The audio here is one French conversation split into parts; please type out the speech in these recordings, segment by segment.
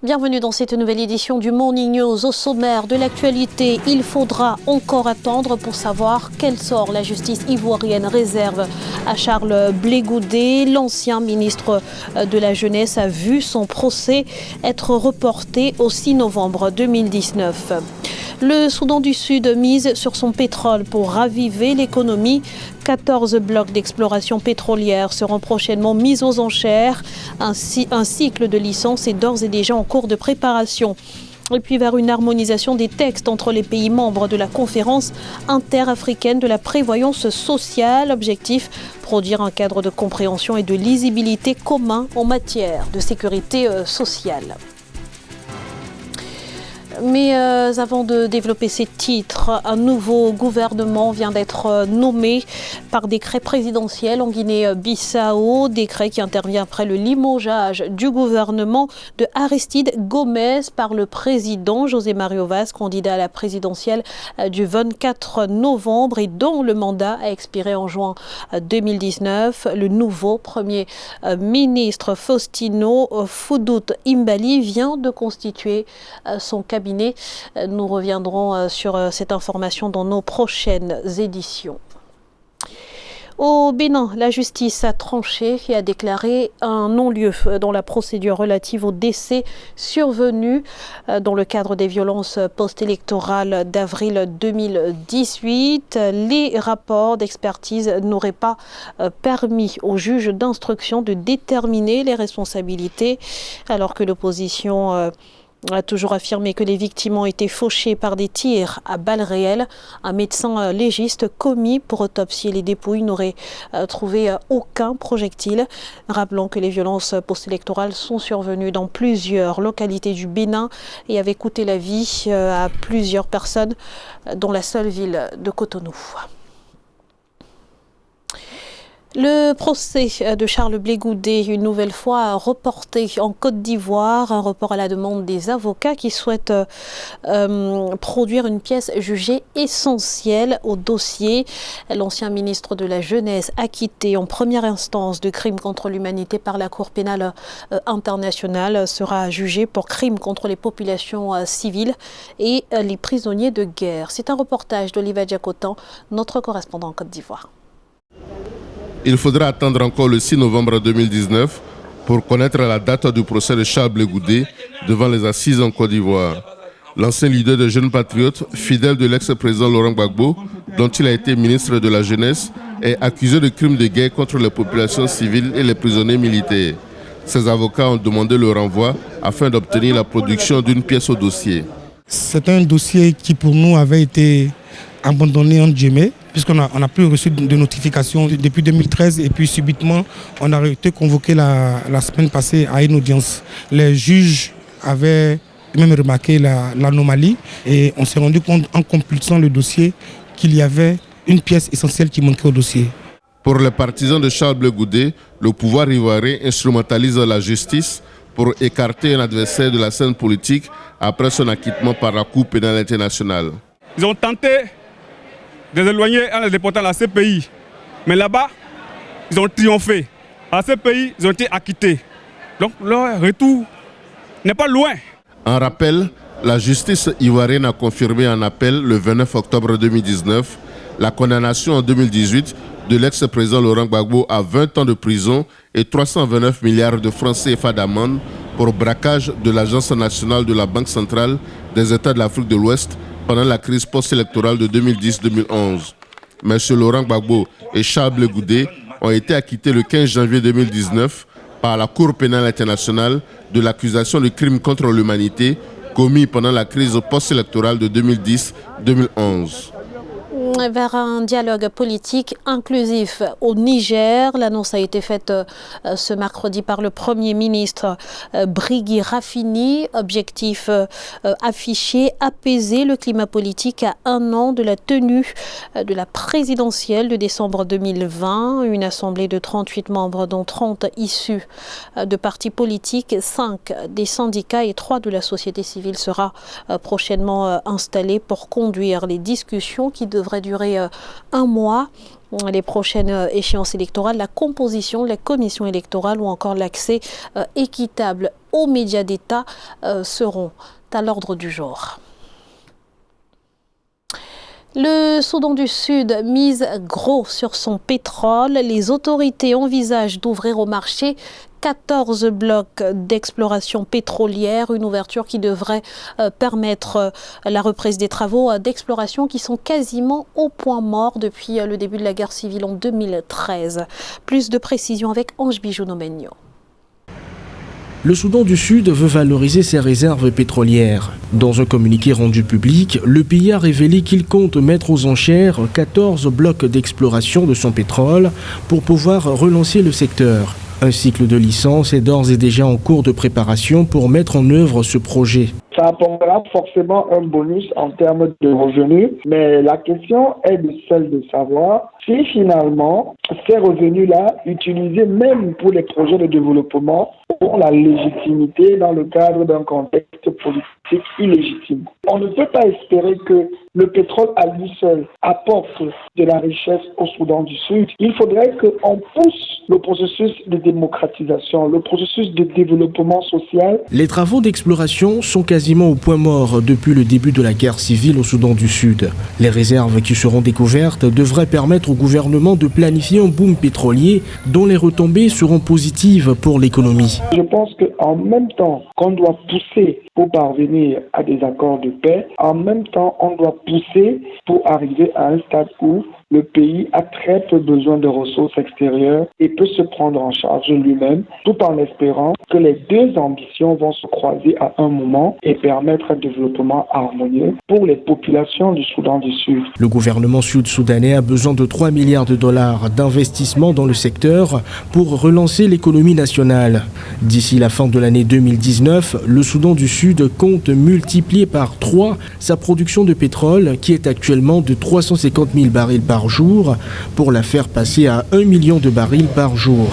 Bienvenue dans cette nouvelle édition du Morning News. Au sommaire de l'actualité, il faudra encore attendre pour savoir quel sort la justice ivoirienne réserve à Charles Blé Goudé. L'ancien ministre de la Jeunesse a vu son procès être reporté au 6 novembre 2019. Le Soudan du Sud mise sur son pétrole pour raviver l'économie. 14 blocs d'exploration pétrolière seront prochainement mis aux enchères. Un cycle de licence est d'ores et déjà en cours de préparation. Et puis vers une harmonisation des textes entre les pays membres de la conférence interafricaine de la prévoyance sociale. Objectif, produire un cadre de compréhension et de lisibilité commun en matière de sécurité sociale. Mais avant de développer ces titres, un nouveau gouvernement vient d'être nommé par décret présidentiel en Guinée-Bissau. Décret qui intervient après le limogeage du gouvernement de Aristide Gomes par le président José Mario Vaz, candidat à la présidentielle du 24 novembre et dont le mandat a expiré en juin 2019. Le nouveau premier ministre Faustino Foudout Imbali vient de constituer son cabinet. Nous reviendrons sur cette information dans nos prochaines éditions. Au Bénin, la justice a tranché et a déclaré un non-lieu dans la procédure relative au décès survenu dans le cadre des violences post-électorales d'avril 2018. Les rapports d'expertise n'auraient pas permis au juge d'instruction de déterminer les responsabilités, alors que l'opposition a toujours affirmé que les victimes ont été fauchées par des tirs à balles réelles. Un médecin légiste commis pour autopsier les dépouilles n'aurait trouvé aucun projectile. Rappelons que les violences post-électorales sont survenues dans plusieurs localités du Bénin et avaient coûté la vie à plusieurs personnes, dont la seule ville de Cotonou. Le procès de Charles Blé Goudé, une nouvelle fois reporté en Côte d'Ivoire, un report à la demande des avocats qui souhaitent produire une pièce jugée essentielle au dossier. L'ancien ministre de la Jeunesse, acquitté en première instance de crimes contre l'humanité par la Cour pénale internationale, sera jugé pour crimes contre les populations civiles et les prisonniers de guerre. C'est un reportage d'Oliva Diacotan, notre correspondant en Côte d'Ivoire. Il faudra attendre encore le 6 novembre 2019 pour connaître la date du procès de Charles Blé Goudé devant les assises en Côte d'Ivoire. L'ancien leader des Jeunes Patriotes, fidèle de l'ex-président Laurent Gbagbo, dont il a été ministre de la Jeunesse, est accusé de crimes de guerre contre les populations civiles et les prisonniers militaires. Ses avocats ont demandé le renvoi afin d'obtenir la production d'une pièce au dossier. C'est un dossier qui pour nous avait été abandonné en guillemets, puisqu'on n'a plus reçu de notification depuis 2013 et puis subitement on a été convoqué la semaine passée à une audience. Les juges avaient même remarqué l'anomalie et on s'est rendu compte en compulsant le dossier qu'il y avait une pièce essentielle qui manquait au dossier. Pour les partisans de Charles Blé Goudé, le pouvoir ivoirien instrumentalise la justice pour écarter un adversaire de la scène politique après son acquittement par la Cour pénale internationale. Ils ont tenté de les éloigner en les déportant à la CPI. Mais là-bas, ils ont triomphé. À la CPI, ils ont été acquittés. Donc leur retour n'est pas loin. En rappel, la justice ivoirienne a confirmé en appel le 29 octobre 2019 la condamnation en 2018 de l'ex-président Laurent Gbagbo à 20 ans de prison et 329 milliards de francs CFA d'amende pour braquage de l'Agence nationale de la Banque centrale des États de l'Afrique de l'Ouest pendant la crise post-électorale de 2010-2011. M. Laurent Gbagbo et Charles Blé Goudé ont été acquittés le 15 janvier 2019 par la Cour pénale internationale de l'accusation de crimes contre l'humanité commis pendant la crise post-électorale de 2010-2011. Vers un dialogue politique inclusif au Niger. L'annonce a été faite ce mercredi par le Premier ministre Brigui Rafini. Objectif affiché, apaiser le climat politique à un an de la tenue de la présidentielle de décembre 2020. Une assemblée de 38 membres, dont 30 issus de partis politiques, 5 des syndicats et 3 de la société civile sera prochainement installée pour conduire les discussions qui devraient durer un mois. les prochaines échéances électorales, la composition de la commission électorale ou encore l'accès équitable aux médias d'État seront à l'ordre du jour. Le Soudan du Sud mise gros sur son pétrole. Les autorités envisagent d'ouvrir au marché 14 blocs d'exploration pétrolière, une ouverture qui devrait permettre la reprise des travaux d'exploration qui sont quasiment au point mort depuis le début de la guerre civile en 2013. Plus de précisions avec Ange Bijou-Nomenyo. Le Soudan du Sud veut valoriser ses réserves pétrolières. Dans un communiqué rendu public, le pays a révélé qu'il compte mettre aux enchères 14 blocs d'exploration de son pétrole pour pouvoir relancer le secteur. Un cycle de licence est d'ores et déjà en cours de préparation pour mettre en œuvre ce projet. Ça apportera forcément un bonus en termes de revenus, mais la question est celle de savoir si finalement ces revenus-là, utilisés même pour les projets de développement, ont la légitimité dans le cadre d'un contexte politique illégitime. On ne peut pas espérer que le pétrole à lui seul apporte de la richesse au Soudan du Sud. Il faudrait qu'on pousse le processus de démocratisation, le processus de développement social. Les travaux d'exploration sont quasiment au point mort depuis le début de la guerre civile au Soudan du Sud. Les réserves qui seront découvertes devraient permettre au gouvernement de planifier un boom pétrolier dont les retombées seront positives pour l'économie. Je pense qu'en même temps qu'on doit pousser pour parvenir à des accords de paix, en même temps on doit pousser pour arriver à un stade où le pays a très peu besoin de ressources extérieures et peut se prendre en charge lui-même, tout en espérant que les deux ambitions vont se croiser à un moment et permettre un développement harmonieux pour les populations du Soudan du Sud. Le gouvernement sud-soudanais a besoin de 3 milliards de dollars d'investissement dans le secteur pour relancer l'économie nationale. D'ici la fin de l'année 2019, le Soudan du Sud compte multiplier par 3 sa production de pétrole qui est actuellement de 350 000 barils par jour pour la faire passer à 1 million de barils par jour.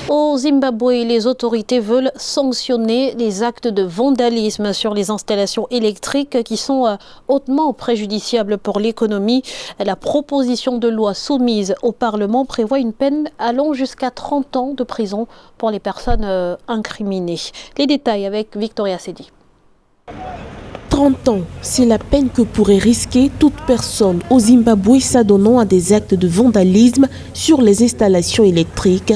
Au Zimbabwe, les autorités veulent sanctionner les actes de vandalisme sur les installations électriques qui sont hautement préjudiciables pour l'économie. La proposition de loi soumise au Parlement prévoit une peine allant jusqu'à 30 ans de prison pour les personnes incriminées. Les détails avec Victoria Sedi. 30 ans, c'est la peine que pourrait risquer toute personne au Zimbabwe s'adonnant à des actes de vandalisme sur les installations électriques.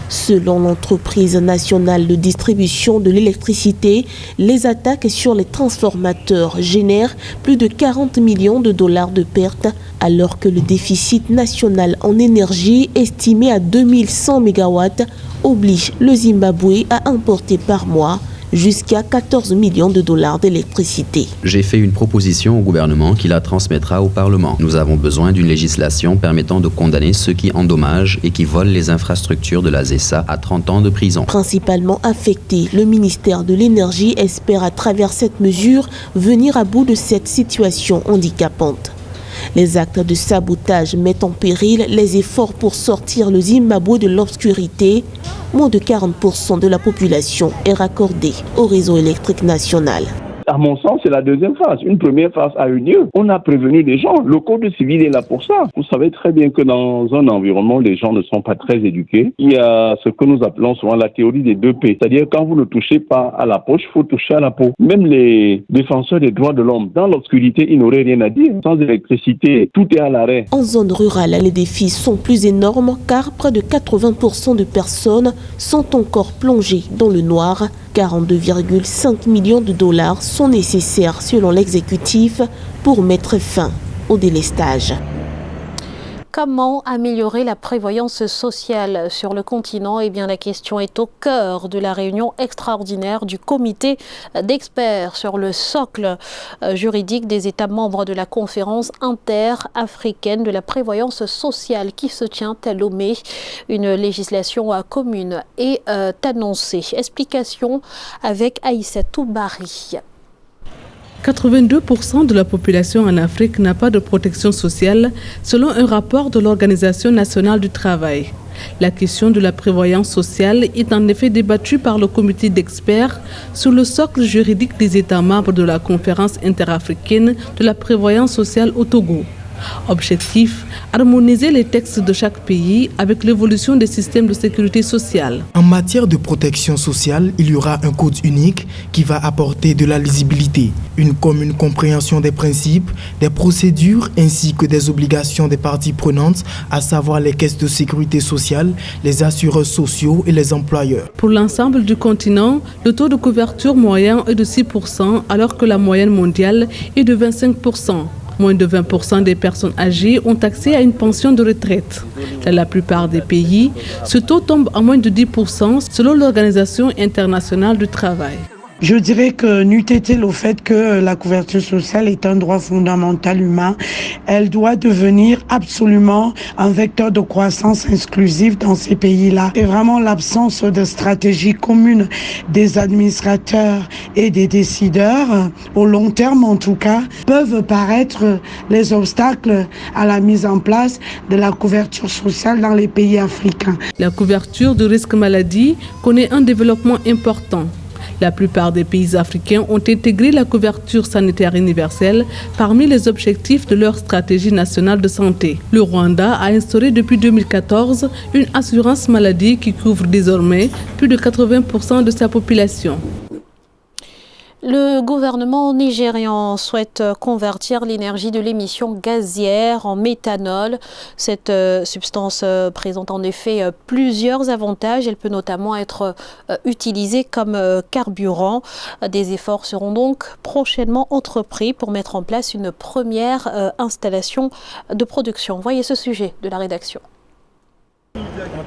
Selon l'entreprise nationale de distribution de l'électricité, les attaques sur les transformateurs génèrent plus de 40 millions de dollars de pertes, alors que le déficit national en énergie estimé à 2100 MW oblige le Zimbabwe à importer par mois jusqu'à 14 millions de dollars d'électricité. J'ai fait une proposition au gouvernement qui la transmettra au Parlement. Nous avons besoin d'une législation permettant de condamner ceux qui endommagent et qui volent les infrastructures de la ZESA à 30 ans de prison. Principalement affecté, le ministère de l'Énergie espère à travers cette mesure venir à bout de cette situation handicapante. Les actes de sabotage mettent en péril les efforts pour sortir le Zimbabwe de l'obscurité. Moins de 40% de la population est raccordée au réseau électrique national. À mon sens, c'est la deuxième phase. Une première phase a eu lieu. On a prévenu les gens. Le code civil est là pour ça. Vous savez très bien que dans un environnement, les gens ne sont pas très éduqués. Il y a ce que nous appelons souvent la théorie des 2 P. C'est-à-dire quand vous ne touchez pas à la poche, il faut toucher à la peau. Même les défenseurs des droits de l'homme, dans l'obscurité, ils n'auraient rien à dire. Sans électricité, tout est à l'arrêt. En zone rurale, les défis sont plus énormes car près de 80% de personnes sont encore plongées dans le noir. 42,5 millions de dollars sont nécessaires selon l'exécutif pour mettre fin au délestage. Comment améliorer la prévoyance sociale sur le continent? Eh bien, la question est au cœur de la réunion extraordinaire du comité d'experts sur le socle juridique des États membres de la conférence interafricaine de la prévoyance sociale qui se tient à Lomé. Une législation commune est annoncée. Explication avec Aïssatou Bari. 82% de la population en Afrique n'a pas de protection sociale, selon un rapport de l'Organisation nationale du travail. La question de la prévoyance sociale est en effet débattue par le comité d'experts sur le socle juridique des États membres de la conférence interafricaine de la prévoyance sociale au Togo. Objectif, harmoniser les textes de chaque pays avec l'évolution des systèmes de sécurité sociale. En matière de protection sociale, il y aura un code unique qui va apporter de la lisibilité, une commune compréhension des principes, des procédures ainsi que des obligations des parties prenantes, à savoir les caisses de sécurité sociale, les assureurs sociaux et les employeurs. Pour l'ensemble du continent, le taux de couverture moyen est de 6% alors que la moyenne mondiale est de 25%. Moins de 20% des personnes âgées ont accès à une pension de retraite. Dans la plupart des pays, ce taux tombe à moins de 10% selon l'Organisation internationale du travail. Je dirais que n'eût été le fait que la couverture sociale est un droit fondamental humain, elle doit devenir absolument un vecteur de croissance inclusive dans ces pays-là. Et vraiment l'absence de stratégie commune des administrateurs et des décideurs, au long terme en tout cas, peuvent paraître les obstacles à la mise en place de la couverture sociale dans les pays africains. La couverture de risque maladie connaît un développement important. La plupart des pays africains ont intégré la couverture sanitaire universelle parmi les objectifs de leur stratégie nationale de santé. Le Rwanda a instauré depuis 2014 une assurance maladie qui couvre désormais plus de 80% de sa population. Le gouvernement nigérian souhaite convertir l'énergie de l'émission gazière en méthanol. Cette substance présente en effet plusieurs avantages. Elle peut notamment être utilisée comme carburant. Des efforts seront donc prochainement entrepris pour mettre en place une première installation de production. Voyez ce sujet de la rédaction.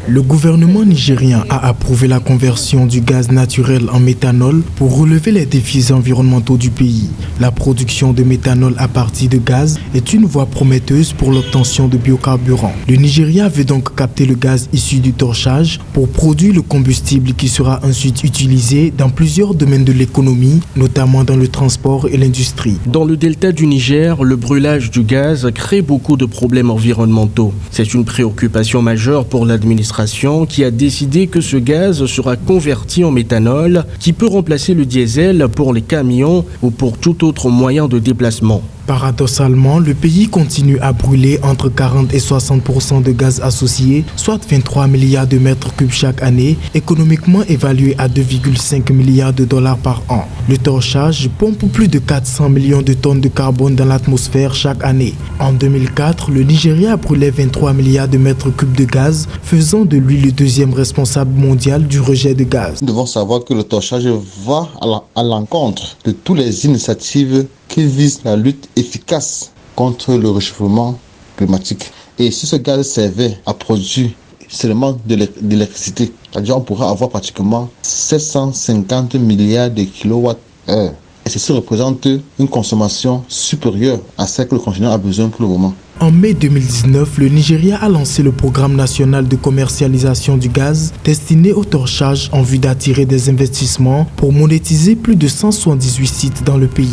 Le gouvernement nigérien a approuvé la conversion du gaz naturel en méthanol pour relever les défis environnementaux du pays. La production de méthanol à partir de gaz est une voie prometteuse pour l'obtention de biocarburants. Le Nigeria veut donc capter le gaz issu du torchage pour produire le combustible qui sera ensuite utilisé dans plusieurs domaines de l'économie, notamment dans le transport et l'industrie. Dans le delta du Niger, le brûlage du gaz crée beaucoup de problèmes environnementaux. C'est une préoccupation majeure pour l'administration qui a décidé que ce gaz sera converti en méthanol qui peut remplacer le diesel pour les camions ou pour tout autre moyen de déplacement. Paradoxalement, le pays continue à brûler entre 40 et 60% de gaz associé, soit 23 milliards de mètres cubes chaque année, économiquement évalué à 2,5 milliards de dollars par an. Le torchage pompe plus de 400 millions de tonnes de carbone dans l'atmosphère chaque année. En 2004, le Nigeria brûlait 23 milliards de mètres cubes de gaz, faisant de lui le deuxième responsable mondial du rejet de gaz. Nous devons savoir que le torchage va à l'encontre de toutes les initiatives qui vise la lutte efficace contre le réchauffement climatique. Et si ce gaz servait à produire seulement de l'électricité, c'est-à-dire on pourrait avoir pratiquement 750 milliards de kilowattheures. Et ceci représente une consommation supérieure à celle que le continent a besoin pour le moment. En mai 2019, le Nigeria a lancé le programme national de commercialisation du gaz destiné au torchage en vue d'attirer des investissements pour monétiser plus de 178 sites dans le pays.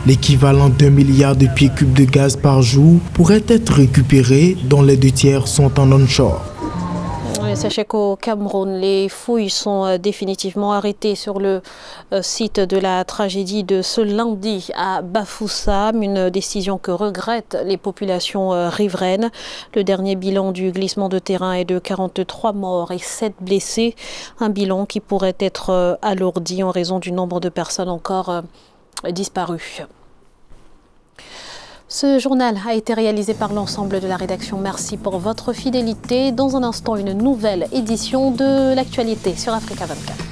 L'équivalent d'1 milliard de pieds cubes de gaz par jour pourrait être récupéré, dont les 2 tiers sont en onshore. Sachez qu'au Cameroun, les fouilles sont définitivement arrêtées sur le site de la tragédie de ce lundi à Bafoussam, une décision que regrettent les populations riveraines. Le dernier bilan du glissement de terrain est de 43 morts et 7 blessés, un bilan qui pourrait être alourdi en raison du nombre de personnes encore disparues. Ce journal a été réalisé par l'ensemble de la rédaction. Merci pour votre fidélité. Dans un instant, une nouvelle édition de l'actualité sur Africa 24.